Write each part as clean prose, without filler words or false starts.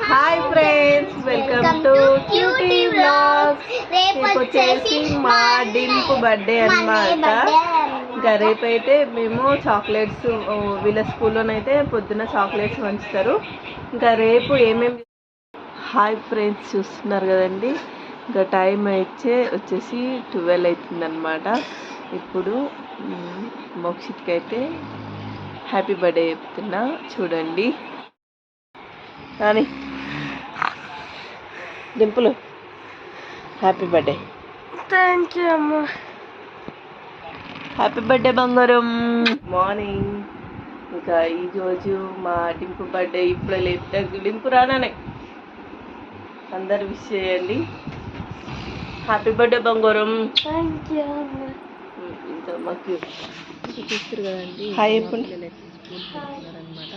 Hi friends, welcome to cutie vlogs. రేపు వచ్చేసి మా డింపు బర్త్డే అన్నమాట. ఇంకా రేపైతే మేము చాక్లెట్స్ వీళ్ళ స్కూల్లోనైతే పొద్దున్న చాక్లెట్స్ పంచుతారు. ఇంకా రేపు ఏమేమి హాయ్ ఫ్రెండ్స్ చూస్తున్నారు కదండి. ఇంకా టైం వచ్చేసి 12 అవుతుందన్నమాట. ఇప్పుడు మోక్షిత్కి అయితే హ్యాపీ బర్త్డే చెప్తున్నా, చూడండి. కానీ డింపులు హ్యాపీ బర్త్డే. థ్యాంక్ యూ అమ్మ. హ్యాపీ బర్త్డే బంగారం. మార్నింగ్ ఇంకా ఈరోజు మా డింపు బర్త్డే. ఇప్పుడు లేపుతా డింపు రానానే అందరు విష్ చేయండి. హ్యాపీ బర్త్డే బంగారం. థ్యాంక్ యూ అమ్మ. ఇంకా మాకు చూస్తారు కదండి. హాయ్ చెప్పండి. అనమాట.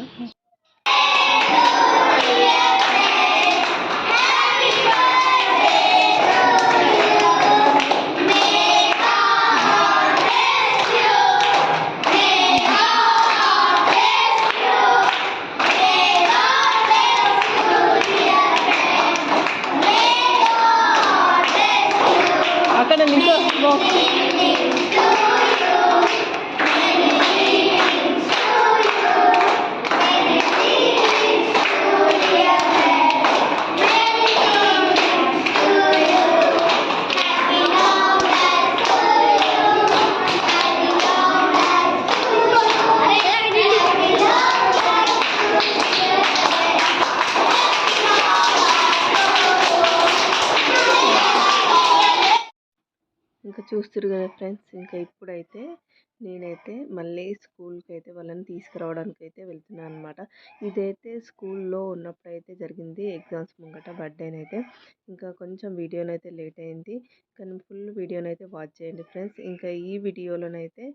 అక్కడ నించో. ఇంకా చూస్తారు కదా ఫ్రెండ్స్. ఇంకా ఇప్పుడైతే నేనైతే మళ్ళీ స్కూల్కి అయితే వాళ్ళని తీసుకురావడానికి అయితే వెళ్తున్నాను అనమాట. ఇదైతే స్కూల్లో ఉన్నప్పుడు అయితే జరిగింది, ఎగ్జామ్స్ ముంగట బర్త్డేనైతే. ఇంకా కొంచెం వీడియోనైతే లేట్ అయింది, కానీ ఫుల్ వీడియోనైతే వాచ్ చేయండి ఫ్రెండ్స్. ఇంకా ఈ వీడియోలోనైతే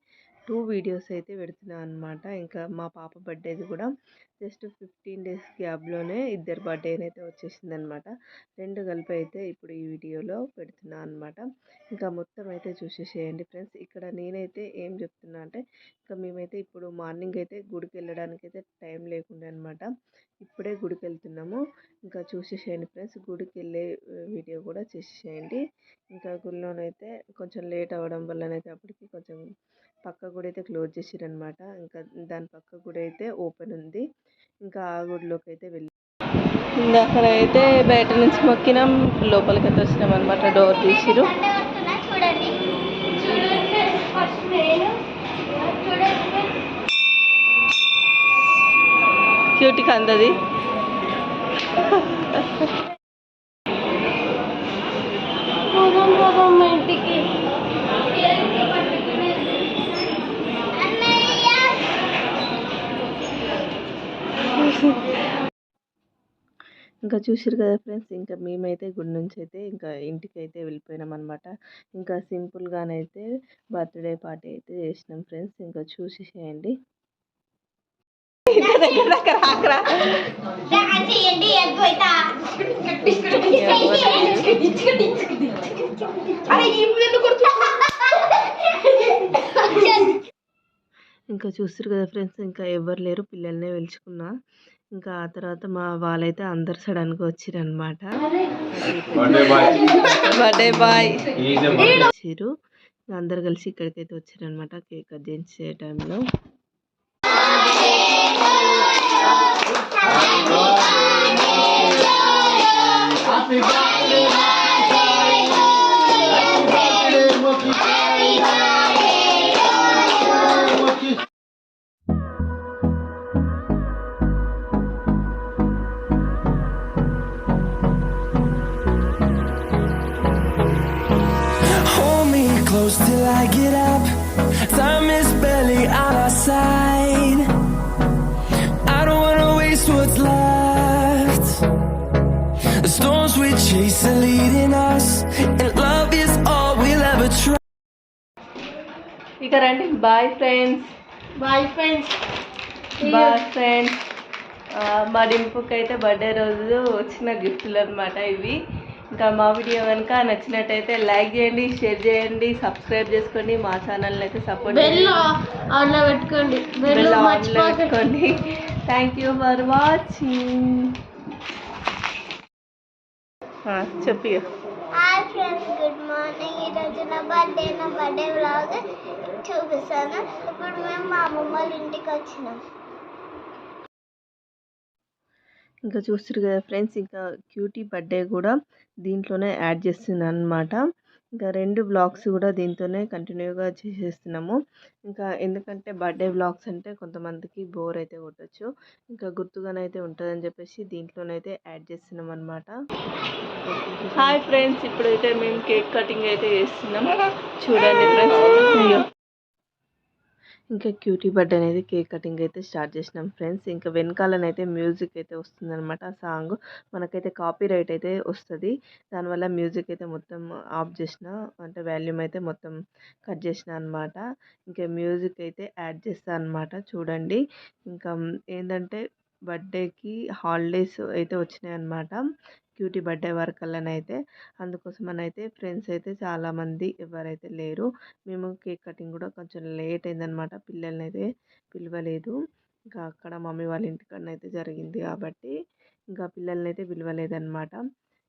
2 వీడియోస్ అయితే పెడుతున్నాను అనమాట. ఇంకా మా పాప బర్త్డేది కూడా జస్ట్ 15 days గ్యాప్లోనే ఇద్దరు బర్త్డేనైతే అయితే వచ్చేసింది అనమాట. 2 కలిపి అయితే ఇప్పుడు ఈ వీడియోలో పెడుతున్నాను అనమాట. ఇంకా మొత్తం అయితే చూసేసేయండి ఫ్రెండ్స్. ఇక్కడ నేనైతే ఏం చెప్తున్నా అంటే, ఇంకా మేమైతే ఇప్పుడు మార్నింగ్ అయితే గుడికి వెళ్ళడానికి అయితే టైం లేకుండా అనమాట. ఇప్పుడే గుడికి వెళ్తున్నాము. ఇంకా చూసేసేయండి ఫ్రెండ్స్. గుడికి వెళ్ళే వీడియో కూడా చూసేసేయండి. ఇంకా గుడిలోనైతే కొంచెం లేట్ అవ్వడం వల్లనైతే అప్పటికి కొంచెం పక్క గుడి అయితే క్లోజ్ చేసిరనమాట. ఇంకా దాని పక్క గుడి అయితే ఓపెన్ ఉంది. ఇంకా ఆ గుడిలోకి అయితే వెళ్ళి ఇంకా అక్కడ అయితే బయట నుంచి మొక్కినాం, లోపలికి అయితే వచ్చినాం అనమాట. డోర్ తీసిరు. క్యూటీకి అందది. ఇంటికి ఇంకా చూసారు కదా ఫ్రెండ్స్. ఇంకా మేమైతే గుడి నుంచి అయితే ఇంకా ఇంటికి అయితే వెళ్ళిపోయినాం అనమాట. ఇంకా సింపుల్గానైతే బర్త్డే పార్టీ అయితే చేసినాం ఫ్రెండ్స్. ఇంకా చూసేసేయండి. ఇంకా చూస్తారు కదా ఫ్రెండ్స్. ఇంకా ఎవరు లేరు, పిల్లల్నే పిలుచుకున్నా. ఇంకా ఆ తర్వాత మా వాళ్ళైతే అందరు సడన్గా వచ్చిరనమాట. బర్త్డే బాయ్ వచ్చారు. అందరు కలిసి ఇక్కడికైతే వచ్చారనమాట కేక్ కట్ చేసే టైంలో. Close till I get up. Time is barely on our side. I don't wanna waste what's left. The storms we chase are leading us, and love is all we'll ever try. ఇక రండి. Bye friends. Bye friends. Bye friends. మా డింపుకి అయితే birthday రోజు వచ్చిన గిఫ్ట్లు అనమాట ఇవి. ఇంకా మా వీడియో కనుక నచ్చినట్టయితే లైక్ చేయండి, షేర్ చేయండి, సబ్స్క్రైబ్ చేసుకోండి. మా ఛానల్ని అయితే సపోర్ట్ పెట్టుకోండి. పెట్టుకోండి. Thank you for watching. చెప్పు ఇక. Hi friends, good morning. ఈరోజు నా బర్త్డే వ్లాగ్ చూపిస్తాను. ఇప్పుడు మేము మా అమ్మమ్మ వాళ్ళ ఇంటికి వచ్చినాం. ఇంకా చూస్తారు కదా ఫ్రెండ్స్, ఇంకా క్యూటీ బర్త్డే కూడా దీంట్లోనే యాడ్ చేస్తున్నాను అనమాట. ఇంకా 2 వ్లాగ్స్ కూడా దీంతోనే కంటిన్యూగా చేసేస్తున్నాము. ఇంకా ఎందుకంటే బర్త్డే వ్లాగ్స్ అంటే కొంతమందికి బోర్ అయితే కొట్టచ్చు, ఇంకా గుర్తుగానైతే ఉంటుందని చెప్పేసి దీంట్లోనైతే యాడ్ చేస్తున్నాం అనమాట. హాయ్ ఫ్రెండ్స్, ఇప్పుడైతే మేము కేక్ కటింగ్ అయితే చేస్తున్నాం. చూడండి ఫ్రెండ్స్, ఇంకా క్యూటీ బర్త్డే అనేది కేక్ కటింగ్ అయితే స్టార్ట్ చేసినాం ఫ్రెండ్స్. ఇంకా వెనకాలనైతే మ్యూజిక్ అయితే వస్తుంది అనమాట. ఆ సాంగ్ మనకైతే కాపీ రైట్ అయితే వస్తుంది. దానివల్ల మ్యూజిక్ అయితే మొత్తం ఆఫ్ చేసిన, అంటే వాల్యూమ్ అయితే మొత్తం కట్ చేసిన అనమాట. ఇంకా మ్యూజిక్ అయితే యాడ్ చేస్తాను అనమాట. చూడండి, ఇంకా ఏంటంటే బర్త్డేకి హాలిడేస్ అయితే వచ్చినాయి అనమాట. క్యూటీ బర్త్డే వరకల్లానైతే అందుకోసమనైతే ఫ్రెండ్స్ అయితే చాలామంది ఎవరైతే లేరు. మేము కేక్ కటింగ్ కూడా కొంచెం లేట్ అయిందనమాట. పిల్లల్ని అయితే పిలవలేదు, ఇంకా అక్కడ మమ్మీ వాళ్ళ ఇంటికన్నా జరిగింది కాబట్టి ఇంకా పిల్లల్ని అయితే పిలవలేదన్నమాట.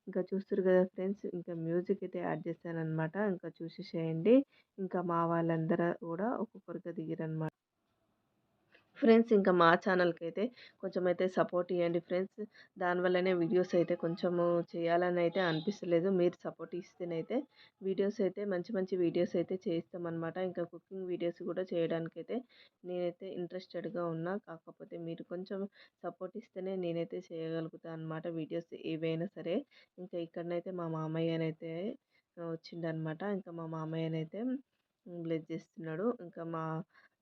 ఇంకా చూస్తారు కదా ఫ్రెండ్స్, ఇంకా మ్యూజిక్ అయితే యాడ్ చేశానమాట. ఇంకా చూసేసేయండి. ఇంకా మా వాళ్ళందరూ కూడా ఒక్కొక్కరిగా దిగిరనమాట ఫ్రెండ్స్. ఇంకా మా ఛానల్కి అయితే కొంచెం అయితే సపోర్ట్ ఇవ్వండి ఫ్రెండ్స్. దానివల్లనే వీడియోస్ అయితే కొంచెము చేయాలని అయితే అనిపిస్తలేదు. మీరు సపోర్ట్ ఇస్తేనైతే వీడియోస్ అయితే మంచి మంచి వీడియోస్ అయితే చేస్తామన్నమాట. ఇంకా కుకింగ్ వీడియోస్ కూడా చేయడానికైతే నేనైతే ఇంట్రెస్టెడ్గా ఉన్నా. కాకపోతే మీరు కొంచెం సపోర్ట్ ఇస్తేనే నేనైతే చేయగలుగుతాను అనమాట వీడియోస్ ఏవైనా సరే. ఇంకా ఇక్కడనైతే మా మామయ్యనైతే వచ్చిండనమాట. ఇంకా మా మామయ్యనైతే బ్లెస్ చేస్తున్నాడు.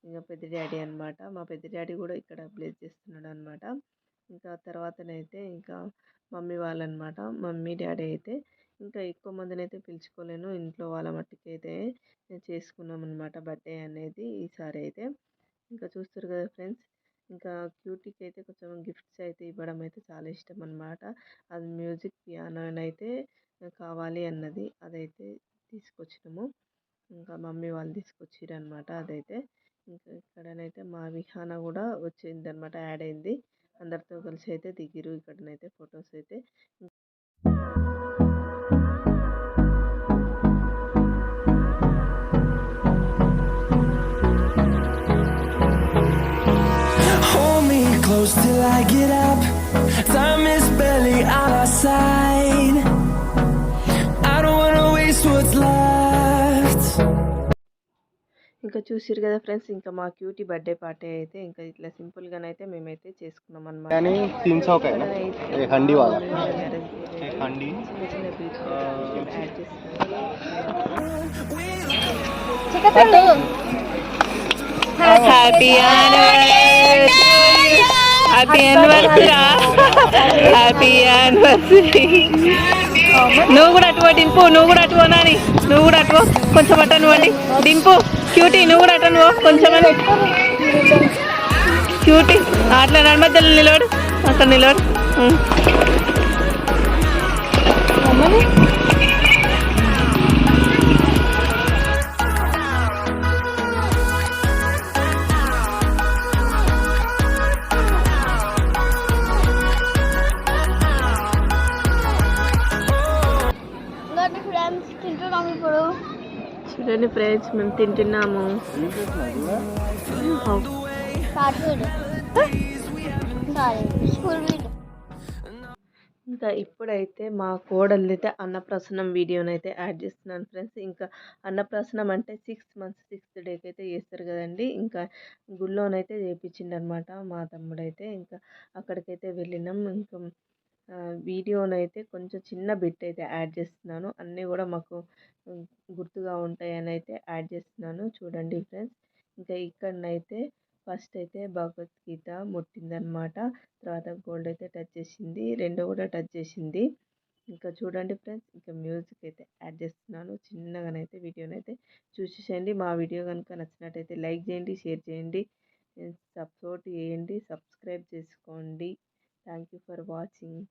ఇంకా పెద్ద డాడీ అనమాట. మా పెద్ద డాడీ కూడా ఇక్కడ బ్లెస్ చేస్తున్నాడు అనమాట. ఇంకా తర్వాతనైతే ఇంకా మమ్మీ వాళ్ళనమాట. మమ్మీ డాడీ అయితే ఇంకా ఎక్కువ మందిని అయితే పిలుచుకోలేను, ఇంట్లో వాళ్ళ మట్టుకు అయితే చేసుకున్నాం అనమాట బర్త్డే అనేది ఈసారి అయితే. ఇంకా చూస్తారు కదా ఫ్రెండ్స్, ఇంకా క్యూటీకి అయితే కొంచెం గిఫ్ట్స్ అయితే ఇవ్వడం అయితే చాలా ఇష్టం అనమాట. అది మ్యూజిక్ పియానో అయితే కావాలి అన్నది, అదైతే తీసుకొచ్చినాము. ఇంకా మమ్మీ వాళ్ళు తీసుకొచ్చిర్రు అనమాట అదైతే. ఇంకా ఇక్కడనైతే మా విహాన కూడా వచ్చిందనమాట, యాడ్ అయింది. అందరితో కలిసి అయితే దిగిరు ఇక్కడనైతే ఫొటోస్ అయితే. Hold me close till I get up. Time is barely on our side. I don't wanna waste what's left. ఇంకా చూసిరు కదా ఫ్రెండ్స్, ఇంకా మా క్యూటీ బర్త్డే పార్టీ అయితే ఇంకా ఇట్లా సింపుల్గానైతే మేమైతే చేసుకున్నాం అనమాట. చిన్న హ్యాపీ యానివర్సరీ. నువ్వు కూడా అటువో దింపు, నువ్వు కూడా అటువో నాని, నువ్వు కూడా అటువో కొంచెం అట్ట నువ్వండి దింపు. క్యూటీ నువ్వు కూడా అట్ట నువ్వు కొంచెం క్యూటీ అట్లా నడమద్దలు నిలబడు, అక్కడ నిలబడు. చూడండి ఫ్రెండ్స్, మేము తింటున్నాము. ఇంకా ఇప్పుడైతే మా కోడలు అయితే అన్నప్రాసనం వీడియోనైతే యాడ్ చేస్తున్నాను ఫ్రెండ్స్. ఇంకా అన్నప్రాసనం అంటే 6 months 6th డేకి అయితే చేస్తారు కదండి. ఇంకా గుళ్ళోనైతే చేయించిండు అనమాట మా తమ్ముడైతే. ఇంకా అక్కడికైతే వెళ్ళినాం. ఇంకా వీడియోనైతే కొంచెం చిన్న బిట్ అయితే యాడ్ చేస్తున్నాను. అన్నీ కూడా మాకు గుర్తుగా ఉంటాయని అయితే యాడ్ చేస్తున్నాను. చూడండి ఫ్రెండ్స్, ఇంకా ఇక్కడనైతే ఫస్ట్ అయితే భగవద్గీత ముట్టిందనమాట. తర్వాత గోల్డ్ అయితే టచ్ చేసింది, రెండో కూడా టచ్ చేసింది. ఇంకా చూడండి ఫ్రెండ్స్, ఇంకా మ్యూజిక్ అయితే యాడ్ చేస్తున్నాను. చిన్నగానైతే వీడియోనైతే చూసేసేయండి. మా వీడియో కనుక నచ్చినట్టయితే లైక్ చేయండి, షేర్ చేయండి, సపోర్ట్ చేయండి, సబ్స్క్రైబ్ చేసుకోండి. Thank you for watching.